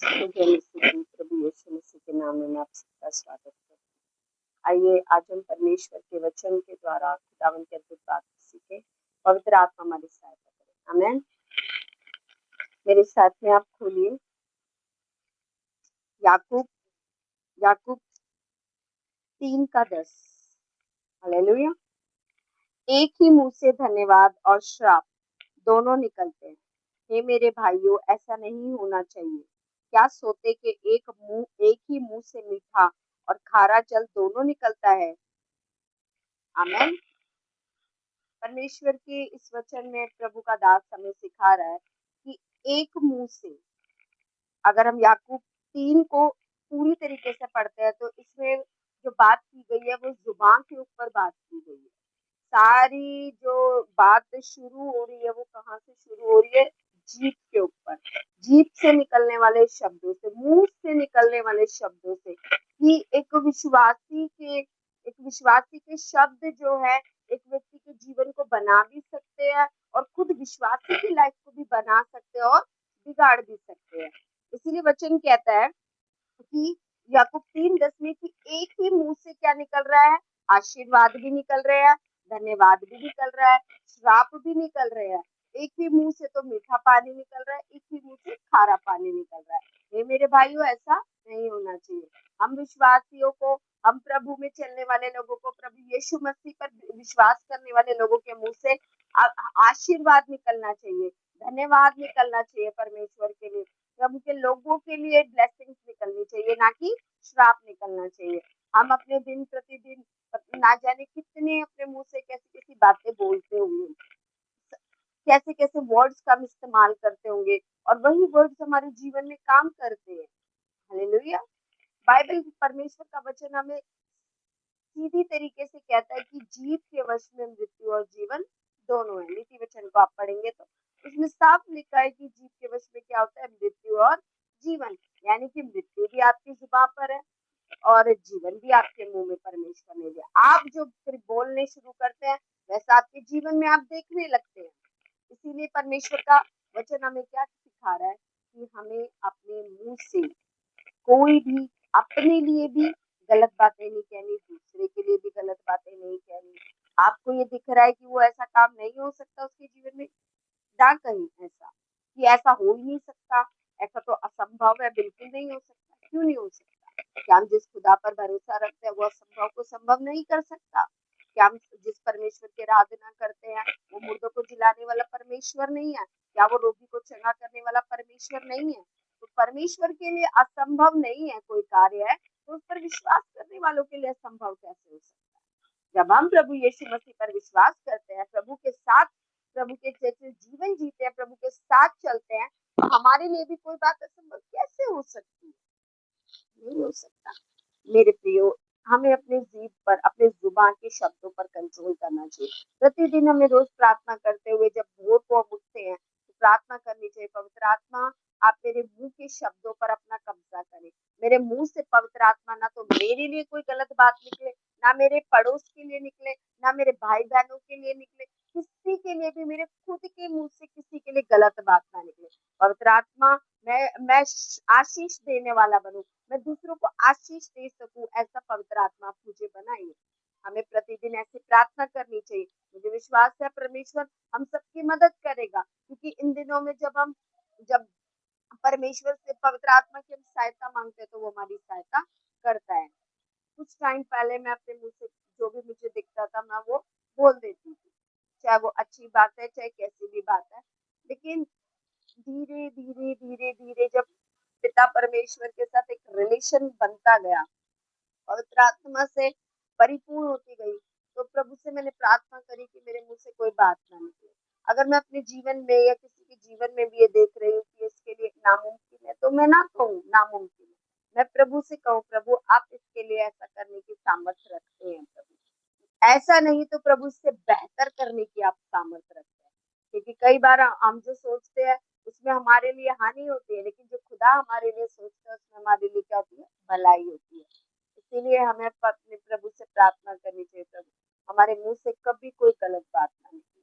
मुझे मसीह प्रभु यीशु मसीह के नाम में मैं आप सबका स्वागत करती हूँ। आइए आज हम परमेश्वर के वचन के द्वारा खुदावन के अद्भुत बात सीखे। पवित्र आत्मा हमारी सहायता करें। आमीन। मेरे साथ में आप खोलिए याकूब याकूब 3:10। हालेलुया। एक ही मुंह से धन्यवाद और श्राप दोनों निकलते हैं। हे मेरे भाइयों, ऐसा नहीं होना चाहिए। क्या सोते के एक ही मुंह से मीठा और खारा जल दोनों निकलता है? आमीन। परमेश्वर के इस वचन में प्रभु का दास हमें सिखा रहा है कि एक मुंह से, अगर हम याकूब 3 को पूरी तरीके से पढ़ते हैं तो इसमें जो बात की गई है वो जुबान के ऊपर बात की गई है। सारी जो बात शुरू हो रही है वो कहाँ से शुरू हो रही है? जीभ के ऊपर, जीभ से निकलने वाले शब्दों से, मुंह से निकलने वाले शब्दों से। कि एक विश्वासी के शब्द जो है एक व्यक्ति के जीवन को बना भी सकते हैं और खुद विश्वासी की लाइफ को भी बना सकते हैं और बिगाड़ भी सकते हैं। इसीलिए वचन कहता है कि याकूब 3:10 में कि एक ही मुंह से क्या निकल रहा है? आशीर्वाद भी निकल रहे हैं, धन्यवाद भी निकल रहा है, श्राप भी निकल रहे हैं। एक ही मुंह से तो मीठा पानी निकल रहा है, एक ही मुंह से खारा पानी निकल रहा है। ये मेरे भाइयों, ऐसा नहीं होना चाहिए। हम विश्वासियों को, हम प्रभु में चलने वाले लोगों को, प्रभु यीशु मसीह पर विश्वास करने वाले लोगों के मुंह से आशीर्वाद निकलना चाहिए, धन्यवाद निकलना चाहिए परमेश्वर के लिए। प्रभु के लोगों के लिए ब्लेसिंग्स निकलनी चाहिए, ना कि श्राप निकलना चाहिए। हम अपने दिन प्रतिदिन ना जाने कितने अपने मुंह से कैसी कैसी बातें बोलते होंगे, कैसे कैसे वर्ड्स का हम इस्तेमाल करते होंगे और वही वर्ड्स हमारे जीवन में काम करते हैं। हालेलुया। बाइबल परमेश्वर का वचन हमें सीधी तरीके से कहता है कि जीव के वश में मृत्यु और जीवन दोनों है। नीति वचन को आप पढ़ेंगे तो उसमें साफ लिखा है कि जीव के वश में क्या होता है? मृत्यु और जीवन। यानी कि मृत्यु भी आपकी जुबान पर है और जीवन भी आपके मुंह में परमेश्वर ने दिया। आप जो फिर बोलने शुरू करते हैं वैसा आपके जीवन में आप देखने लगते हैं। इसीलिए परमेश्वर का वचन हमें क्या सिखा रहा है कि हमें अपने मुंह से कोई भी, अपने लिए भी गलत बातें नहीं कहनी, दूसरे के लिए भी गलत बातें नहीं कहनी। आपको ये दिख रहा है कि वो ऐसा काम नहीं हो सकता उसके जीवन में, ना कहीं ऐसा कि ऐसा हो ही नहीं सकता, ऐसा तो असंभव है, बिल्कुल नहीं हो सकता। क्यों नहीं हो सकता? क्या हम जिस खुदा पर भरोसा रखते हैं वो असंभव को संभव नहीं कर सकता? क्या हम जिस परमेश्वर की आराधना करते हैं वो मुर्दों को जिलाने वाला परमेश्वर नहीं है? क्या वो रोगी को चंगा करने वाला परमेश्वर नहीं है? तो परमेश्वर के लिए असंभव नहीं है कोई कार्य है, तो उस पर विश्वास करने वालों के लिए असंभव कैसे हो सकता है? जब हम प्रभु यीशु मसीह पर विश्वास करते हैं, प्रभु के साथ, प्रभु के जैसे जीवन जीते हैं, प्रभु के साथ चलते हैं, तो हमारे लिए भी कोई बात असंभव कैसे हो सकती है? नहीं हो सकता। मेरे प्रियो, हमें अपने जीभ पर, अपने जुबान के शब्दों पर कंट्रोल करना चाहिए। प्रतिदिन हमें रोज प्रार्थना करते हुए जब भोर को हम उठते हैं तो प्रार्थना करनी चाहिए, पवित्र आत्मा आप मेरे मुंह के शब्दों पर अपना कब्जा करें। मेरे मुंह से पवित्र आत्मा ना तो मेरे लिए कोई गलत बात निकले, ना मेरे पड़ोस के लिए निकले, ना मेरे भाई बहनों के लिए निकले, किसी के लिए भी मेरे खुद के मुंह से किसी के लिए गलत बात ना निकले। पवित्र आत्मा, मैं आशीष देने वाला बनूं, मैं दूसरों को आशीष दे सकूं, ऐसा पवित्र आत्मा आप मुझे बनाइए। हमें प्रतिदिन ऐसी प्रार्थना करनी चाहिए। मुझे विश्वास है परमेश्वर हम सबकी मदद करेगा, क्योंकि इन दिनों में जब परमेश्वर से, पवित्र आत्मा की हम सहायता मांगते हैं तो वो हमारी सहायता करता है। कुछ टाइम पहले मैं अपने मुंह से जो भी मुझे दिखता था मैं वो बोल देती थी, चाहे वो अच्छी बात है चाहे कैसी भी बात है। लेकिन धीरे धीरे धीरे धीरे जब पिता परमेश्वर के साथ एक रिलेशन बनता गया, पवित्र आत्मा से परिपूर्ण होती गई, तो प्रभु से मैंने प्रार्थना करी कि मेरे मुंह से कोई बात ना निकले। अगर मैं अपने जीवन में या किसी के जीवन में भी ये देख रही हूँ कि इसके लिए नामुमकिन है, तो मैं ना कहूँ नामुमकिन है, मैं प्रभु से कहूँ प्रभु आप इसके लिए ऐसा करने की सामर्थ्य रखते हैं। प्रभु ऐसा नहीं तो प्रभु से बेहतर करने की आप सामर्थ्य रखते हैं, क्योंकि कई बार हम जो सोचते हैं उसमें हमारे लिए हानि होती है, लेकिन जो खुदा हमारे लिए सोचता है उसमें हमारे लिए क्या होती है? भलाई होती है। इसीलिए हमें अपने प्रभु से प्रार्थना करनी चाहिए, प्रभु हमारे मुंह से कभी कोई गलत बात ना निकले,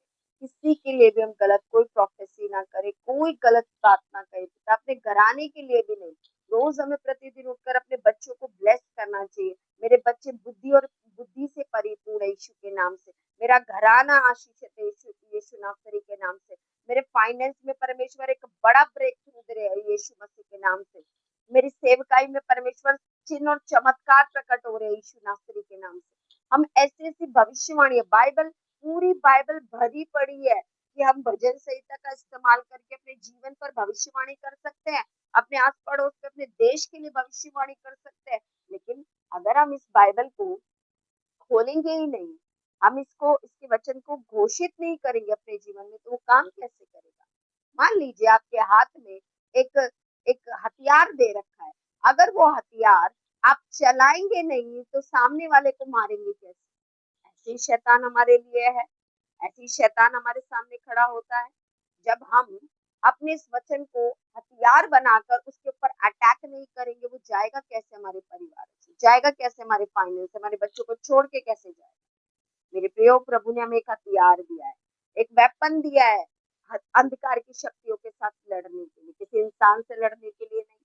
किसी के लिए भी हम गलत कोई प्रोफेसी ना करें, कोई गलत बात ना करें पिता, अपने घराने के लिए भी नहीं। रोज हमें प्रतिदिन उठकर अपने बच्चों को ब्लेस करना चाहिए। मेरे बच्चे बुद्धि से परिपूर्ण है यीशु के नाम से। मेरा घराना आशीषित है यीशु यीशु नासरी के नाम से। मेरे फाइनेंस में परमेश्वर एक बड़ा ब्रेक थ्रू दे रहे हैं यीशु मसीह के नाम से। मेरी सेवकाई में परमेश्वर चिन्ह और चमत्कार प्रकट हो रहे हैं यीशु नासरी के नाम से। हम ऐसी ऐसी भविष्यवाणी है, बाइबल पूरी बाइबल भरी पड़ी है कि हम भजन संहिता का इस्तेमाल करके अपने जीवन पर भविष्यवाणी कर सकते हैं, अपने आस पड़ोस में अपने देश के लिए भविष्यवाणी कर सकते हैं। लेकिन अगर हम इस बाइबल को खोलेंगे ही नहीं, हम इसको इसके वचन को घोषित नहीं करेंगे अपने जीवन में, तो वो काम कैसे करेगा? मान लीजिए आपके हाथ में एक एक हथियार दे रखा है, अगर वो हथियार आप चलाएंगे नहीं तो सामने वाले को मारेंगे कैसे? ऐसे ही शैतान हमारे लिए है, ऐसे ही शैतान हमारे सामने खड़ा होता है। जब हम अपने इस वचन को हथियार बनाकर उसके ऊपर अटैक नहीं करेंगे, वो जाएगा कैसे हमारे परिवार से, जाएगा कैसे हमारे फाइनेंस, हमारे बच्चों को छोड़ के कैसे जाएगा? मेरे प्रियो, प्रभु ने हमें एक हथियार दिया है, एक वेपन दिया है अंधकार की शक्तियों के साथ लड़ने के लिए, किसी इंसान से लड़ने के लिए नहीं,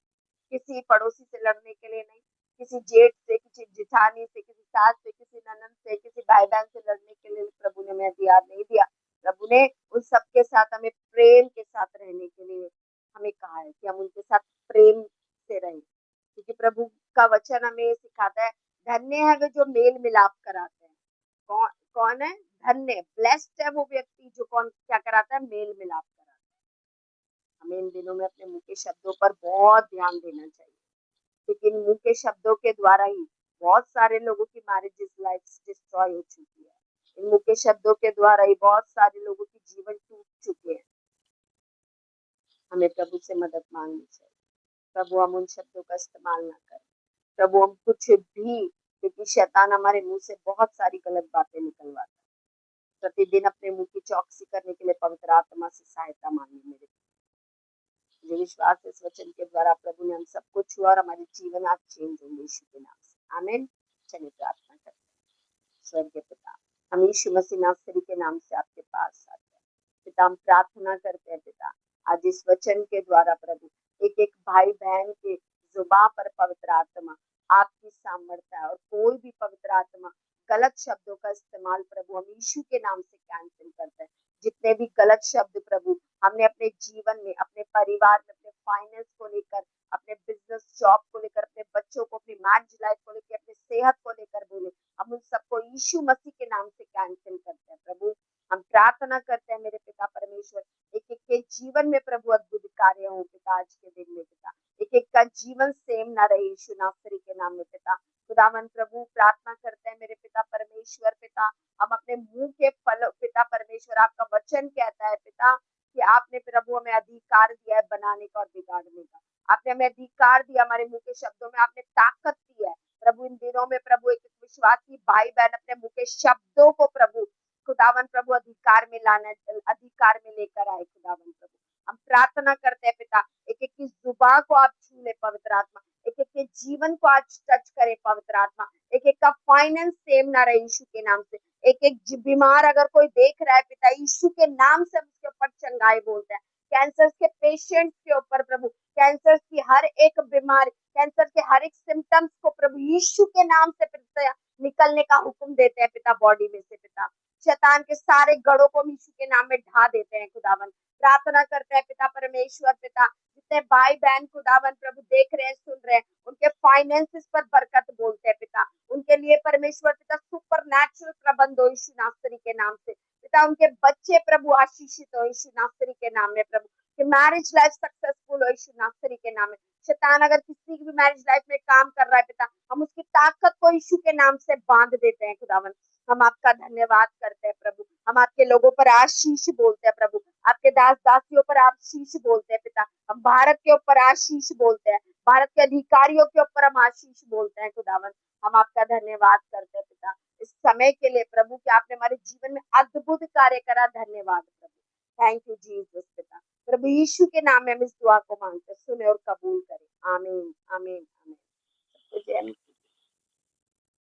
किसी पड़ोसी से लड़ने के लिए नहीं, किसी जेठ से, किसी जिठानी से, किसी सास से, किसी ननद से, किसी भाई बहन से लड़ने के लिए प्रभु ने हमें हथियार नहीं दिया। प्रभु ने उन सबके साथ हमें प्रेम के साथ रहने के लिए हमें कहा है कि हम उनके साथ प्रेम से रहें, क्योंकि प्रभु का वचन हमें सिखाता है, धन्य है वे जो मेल मिलाप कराते हैं। कौन कौन है धन्य? ब्लेस्ड है वो व्यक्ति जो कौन क्या कराता है? मेल मिलाप कराता है। हमें इन दिनों में अपने मुंह के शब्दों पर बहुत ध्यान देना चाहिए, क्योंकि इन मुंह के शब्दों के द्वारा ही बहुत सारे लोगों की मैरिजेस लाइफ डिस्ट्रॉय हो चुकी है। इन मुंह के शब्दों के द्वारा ही बहुत सारे लोगों की जीवन टूट चुके हैं। हमें प्रभु से मदद मांगनी चाहिए। प्रभु हम उन शब्दों का इस्तेमाल ना करें। प्रभु हम कुछ भी, क्योंकि शैतान हमारे मुंह से बहुत सारी गलत बातें निकलवाता है। प्रतिदिन अपने मुंह की चौकसी करने के लिए पवित्र आत्मा से सहायता मांगे। मेरे मुझे विश्वास है इस वचन के द्वारा प्रभु ने हम सबको छुआ और हमारे जीवन आज चेंज होंगे यीशु के नाम से। आमीन। चलिए प्रार्थना करते हैं। स्वर्गीय पिता, हम यीशु मसीह नासरी के नाम से आपके पास आते हैं। पिता, हम प्रार्थना करते हैं पिता, आज इस वचन के द्वारा प्रभु एक एक भाई बहन के जुबान पर पवित्र आत्मा आपकी सामर्थ्य है, और कोई भी पवित्र आत्मा गलत शब्दों का इस्तेमाल प्रभु हम यीशु के नाम से कैंसिल करते हैं। जितने भी गलत शब्द प्रभु हमने अपने जीवन में, अपने परिवार में, अपने फाइनेंस को लेकर, अपने बिजनेस जॉब को लेकर, अपने बच्चों को, अपनी मैरिज लाइफ को लेकर, अपने सेहत को लेकर बोले, हम उन सबको यीशु मसीह के नाम से कैंसिल करते हैं। प्रभु हम प्रार्थना करते हैं मेरे पिता परमेश्वर, एक एक के जीवन में प्रभु अद्भुत कार्य हो पिता आज के दिन में पिता, एक एक का जीवन सेम ना रहे यीशु नासरी के नाम में पिता। खुदावन प्रभु प्रार्थना करते हैं मेरे पिता परमेश्वर पिता, हम अपने मुंह के फल पिता परमेश्वर, आपका वचन कहता है पिता कि आपने प्रभु हमें अधिकार दिया है बनाने का और बिगाड़ने का। आपने हमें अधिकार दिया, हमारे मुंह के शब्दों में आपने ताकत दी है प्रभु। इन दिनों में प्रभु एक विश्वासी भाई बहन अपने मुंह के शब्दों को प्रभु खुदावन प्रभु अधिकार में लाना, अधिकार में लेकर आए खुदावन प्रभु। हम प्रार्थना करते हैं पिता, एक एक की जुबान को आप छू ले पवित्र आत्मा, एक एक के जीवन को आज टच करे पवित्र आत्मा, एक एक का फाइनेंस सेम ना रहे यीशु के नाम से। एक एक बीमार अगर कोई देख रहा है पिता, यीशु के नाम से उसके ऊपर चंगाई बोलते हैं। कैंसर के पेशेंट्स के ऊपर प्रभु, कैंसर की हर एक बीमारी, कैंसर के हर एक सिम्टम्स को प्रभु यीशु के नाम से पिता निकलने का हुक्म देते हैं पिता, बॉडी में से पिता। शैतान के सारे गढ़ों को यीशु के नाम में ढा देते हैं खुदावन। प्रार्थना करते हैं पिता परमेश्वर पिता, जितने भाई बहन खुदावन प्रभु देख रहे हैं, सुन रहे हैं, उनके फाइनेंसेस पर बरकत बोलते हैं पिता। उनके लिए परमेश्वर पिता सुपर नेचुरल प्रबंध हो यीशु नासरी के नाम से पिता। उनके बच्चे प्रभु आशीषित हो यीशु नासरी के नाम में प्रभु, कि मैरिज लाइफ सक्सेसफुल हो यीशु नासरी के नाम में। शैतान अगर किसी की भी मैरिज लाइफ में काम कर रहा है पिता, हम उसकी ताकत को यीशु के नाम से बांध देते हैं खुदावन। हम आपका धन्यवाद करते हैं प्रभु, हम आपके लोगों पर आशीष बोलते हैं प्रभु, आपके दास दासियों पर आशीष बोलते हैं पिता। हम भारत के ऊपर आशीष बोलते हैं, भारत के अधिकारियों के ऊपर हम आशीष बोलते हैं खुदावन। हम आपका धन्यवाद करते हैं पिता इस समय के लिए प्रभु, कि आपने हमारे जीवन में अद्भुत कार्य करा। धन्यवाद प्रभु, थैंक यू जीसस पिता। प्रभु यीशु के नाम में हम इस दुआ को मांगते, सुने और कबूल करें। आमीन आमीन आमीन।